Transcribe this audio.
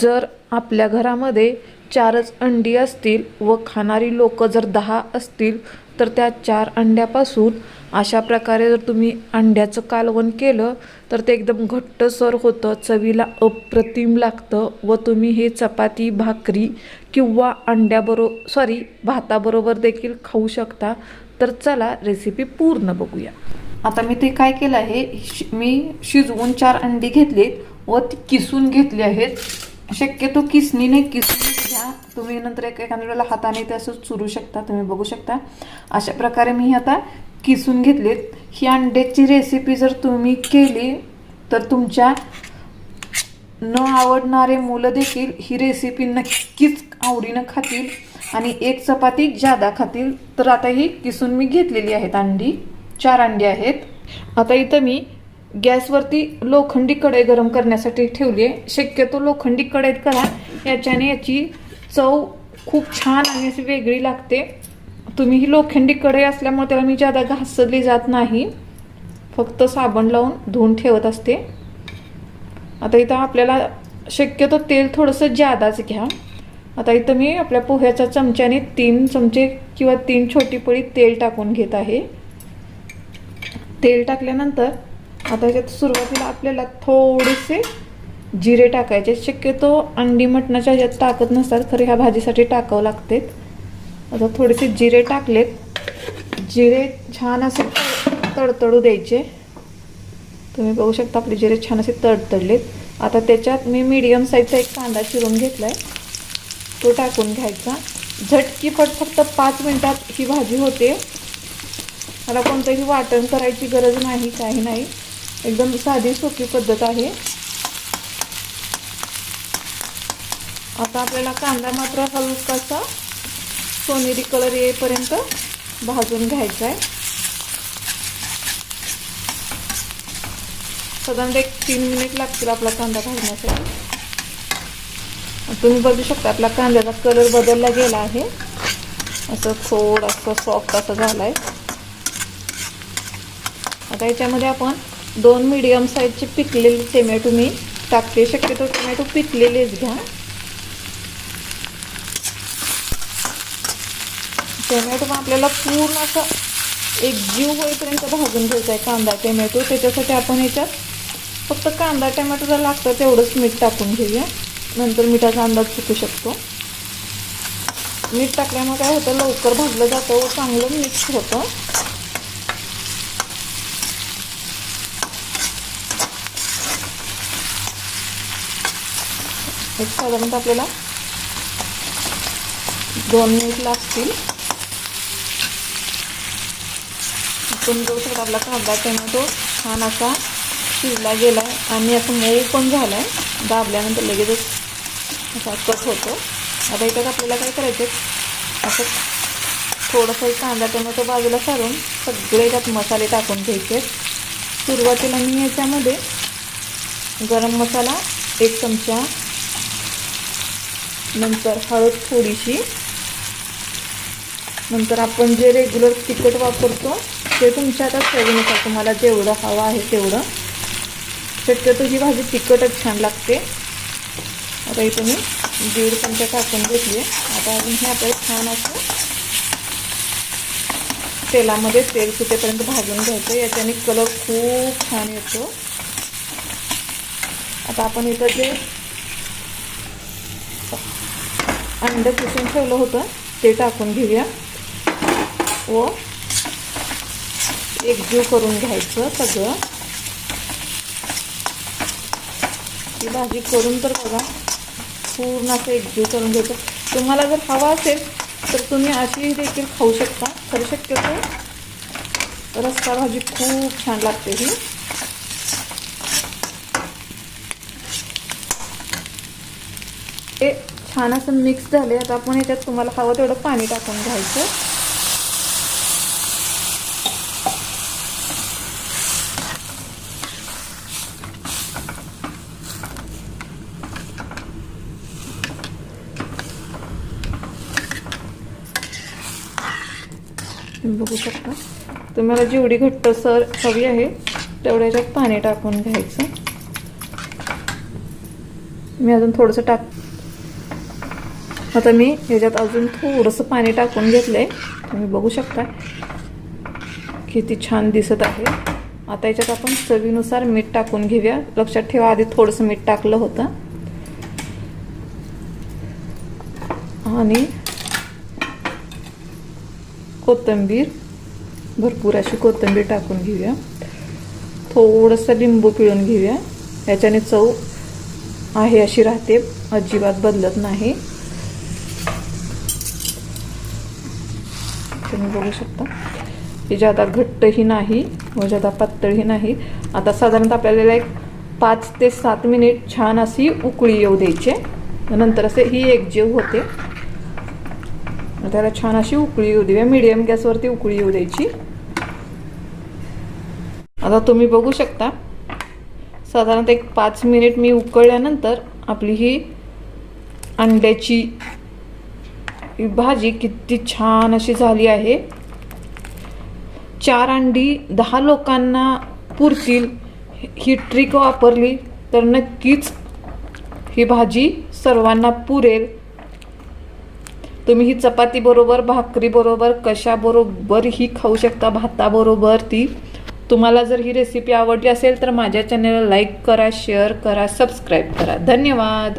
जर आपल्या घरामध्ये 4च अंडी असतील व खाणारी लोक जर 10 असतील तर त्या 4 अंड्यापासून अशा प्रकारे जर तुम्ही अंड्याचं कालवण केलं तर ते एकदम घट्टसर होतं, चवीला अप्रतिम लागतं व तुम्ही हे चपाती भाकरी किंवा भाताबरोबर देखील खाऊ शकता. तर चला रेसिपी पूर्ण बघूया. आता मी ते काय केलं आहे, मी शिजवून 4 अंडी घेतलीत व ती किसून घेतली आहेत. शक्यतो किसणीने किसून घ्या, तुम्ही नंतर एखाद्या वेळेला हाताने ते असं चुरू शकता. तुम्ही बघू शकता अशा प्रकारे मी आता किसून घेतलेत. ही अंड्याची रेसिपी जर तुम्ही केली तर तुमच्या न आवडणारे मुलं देखील ही रेसिपी नक्कीच आवडीनं खातील आणि एक चपाती जादा खातील. तर आता ही किसून मी घेतलेली आहेत अंडी, 4 अंडी आहेत. आता इथं मी गॅसवरती लोखंडी कढई गरम करण्यासाठी ठेवली आहे. शक्यतो लोखंडी कढईत करा, याच्याने याची चव खूप छान आणि अशी वेगळी लागते. तुम्ही ही लोखंडी कढई असल्यामुळे त्याला मी जादा घासली जात नाही, फक्त साबण लावून धुवून ठेवत असते. आता इथं आपल्याला शक्यतो तेल थोडंसं जादाच घ्या. आता इथं मी आपल्या पोह्याच्या चमच्याने 3 चमचे किंवा 3 छोटी पळी तेल टाकून घेत आहे. तेल टाकल्यानंतर आता याच्यात सुरुवातीला आपल्याला थोडेसे जिरे टाकायचे. शक्यतो अंडी मटणाच्या ह्याच्यात टाकत नसतात, खरं ह्या भाजीसाठी टाकावं लागते. आता थोडेसे जिरे टाकलेत. जिरे छान असे तडतडू द्यायचे. तुम्ही बघू शकता आपले जिरे छान असे तडतडलेत. आता त्याच्यात मी मीडियम साईजचा एक कांदा चिरून घेतला आहे, तो टाकून घ्यायचा. झटकीपट फक्त 5 मिनिटात ही भाजी होते. मला कोणतंही वाटण करायची गरज नाही, काही नाही, एकदम साधी सोपी पद्धत आहे. आता आपल्याला कांदा मात्र हलकासा सोनेरी कलर येईपर्यंत भाजून घ्यायचा आहे. साधारण 3 मिनिट लागतील आपला कांदा भाजण्यासाठी. तुम्ही बघू शकता आपला कांद्याचा कलर बदलला गेला आहे, असं थोडासा सॉफ्ट असं झाला आहे. आता याच्यामध्ये आपण 2 मीडियम साईजचे पिकलेले टोमॅटो मी टाकते. शक्यतो टोमॅटो पिकलेलेच घ्या. टोमॅटो पण आपल्याला पूर्ण असं एकजीव होईपर्यंत भाजून घ्यायचा आहे कांदा टोमॅटो. त्याच्यासाठी आपण याच्यात फक्त कांदा टोमॅटो जर लागतं तेवढंच मीठ टाकून घेऊया, नंतर मिठाचा अंदाज चुकू शकतो. मीठ टाकल्यामुळे काय होतं, लवकर भाजलं जातं व चांगलं मिक्स होतं. एक साधारणतः आपल्याला 2 मिनिट लागतील. आपण बघू शकता आपला कांदा टोमॅटो छान असा शिजला गेला आहे आणि असं मऊ पण झाला आहे. दाबल्यानंतर लगेचच असा कट होतो. आता इथं आपल्याला काय करायचं, असं थोडंसं कांदा टोमॅटो बाजूला सारून सगळे त्यात मसाले टाकून घ्यायचे. सुरुवातीला मी याच्यामध्ये गरम मसाला 1 चमचा, नंतर हळद थोडीशी, नंतर आपण जे रेग्युलर तिखट वापरतो ते तुमच्या आता चवीनुसार तुम्हाला जेवढं हवं आहे तेवढं. शक्यतो ही भाजी तिखटच छान लागते. आता इथं मी 1.5 चमचा टाकून घेतली आहे. आता अजून हे आपल्याला छान असं तेलामध्ये तेल सुटेपर्यंत भाजून घ्यायचं. याच्याने कलर खूप छान येतो. आता आपण इथं जे अंडं किसून ठेवलं होतं ते टाकून घेऊया व एकजीव करून घ्यायचं सगळं. ही भाजी करून तर बघा, पूर्ण असं एकजीव करून घ्यायचं. तुम्हाला जर हवा असेल तर तुम्ही अशी देखील खाऊ शकता. खरं शक्यतो रस्सा भाजी खूप छान लागते ही. हे छान असं मिक्स झाले. आता आपण याच्यात तुम्हाला हवं तेवढं पाणी टाकून घ्यायचं. बघू शकता तुम्हाला जेवढी घट्टसर हवी आहे तेवढ्या याच्यात पाणी टाकून घ्यायचं. मी अजून थोडंसं आता मी ह्याच्यात अजून थोडंसं पाणी टाकून घेतलंय, तुम्ही बघू शकता किती छान दिसत आहे. आता याच्यात आपण चवीनुसार मीठ टाकून घेऊया. लक्षात ठेवा, आधी थोडंसं मीठ टाकलं होतं. आणि कोथिंबीर, भरपूर अशी कोथिंबीर टाकून घेऊया. थोडंसं लिंबू पिळून घेऊया. याच्याने चव आहे अशी राहते, अजिबात बदलत नाही. तुम्ही बघू शकता ही ज्यादा घट्टही नाही व ज्यादा पातळही नाही. आता साधारणतः आपल्याला एक 5 ते 7 मिनिट छान अशी उकळी येऊ द्यायची. नंतर असे ही एकजीव होते. त्याला छान अशी उकळी येऊ देऊया. मीडियम गॅसवरती उकळी येऊ द्यायची. आता तुम्ही बघू शकता साधारणतः एक 5 मिनिट मी उकळल्यानंतर आपली ही अंड्याची भाजी किती छान अशी झाली आहे. 4 अंडी 10 लोकांना पुरतील. ही ट्रिक वापरली तर नक्कीच ही भाजी सर्वांना पुरेल. तुम्ही ही चपाती बरोबर, भाकरी बरोबर, कशाबरोबर ही खाऊ शकता, भाताबरोबर ती. तुम्हाला जर ही रेसिपी आवडली असेल तर माझ्या चॅनलला लाईक करा, शेअर करा, सबस्क्राईब करा. धन्यवाद.